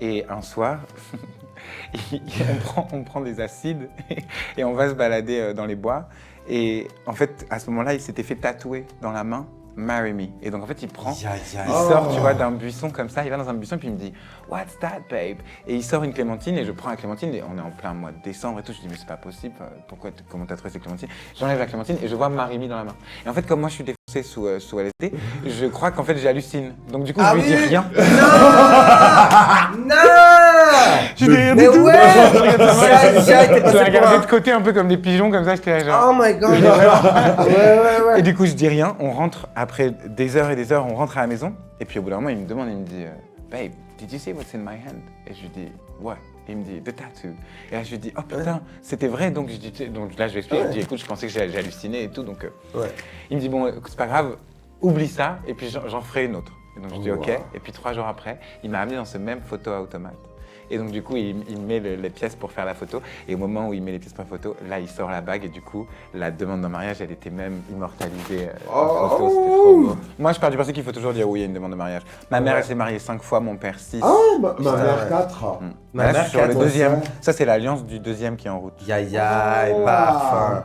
Et un soir, on prend des acides et on va se balader dans les bois. Et en fait, à ce moment-là, il s'était fait tatouer dans la main « Marry me ». Et donc, en fait, il sort, tu vois, d'un buisson comme ça. Il va dans un buisson et puis il me dit « What's that, babe ?» Et il sort une clémentine et je prends la clémentine. Et on est en plein mois de décembre et tout. Je dis « Mais c'est pas possible. Comment t'as trouvé cette clémentine ?» J'enlève la clémentine et je vois « Marry me » dans la main. Et en fait, comme moi, je suis défoncé sous LSD, je crois qu'en fait, j'hallucine. Donc, du coup, je lui dis rien. Non. Non. Je dis rien Mais du tout. ouais. Je l'ai regardé de côté un peu comme des pigeons comme ça. J'étais là genre... Oh my god. Ouais. Et du coup, je dis rien. On rentre, après des heures et des heures, on rentre à la maison. Et puis au bout d'un moment, il me demande, il me dit Babe, did you see what's in my hand? Et je lui dis What? Et il me dit The tattoo. Et là, je lui dis Oh putain, c'était vrai. Donc là, je lui explique. Je lui dis Écoute, je pensais que j'ai halluciné et tout. Donc il me dit Bon, c'est pas grave, oublie ça. Et puis j'en ferai une autre. Et donc je dis OK. Et puis 3 jours après, il m'a amené dans ce même photo-automate. Et donc du coup, il met les pièces pour faire la photo. Et au moment où il met les pièces pour la photo, là, il sort la bague. Et du coup, la demande en mariage, elle était même immortalisée en photo. C'était trop beau. Moi, je pars du principe qu'il faut toujours dire oui à une demande de mariage. Ma mère, elle s'est mariée 5 fois, mon père 6. Ah, ma mère 4. Ma mère, sur le deuxième. Ça, c'est l'alliance du deuxième qui est en route. Yaya, parfum.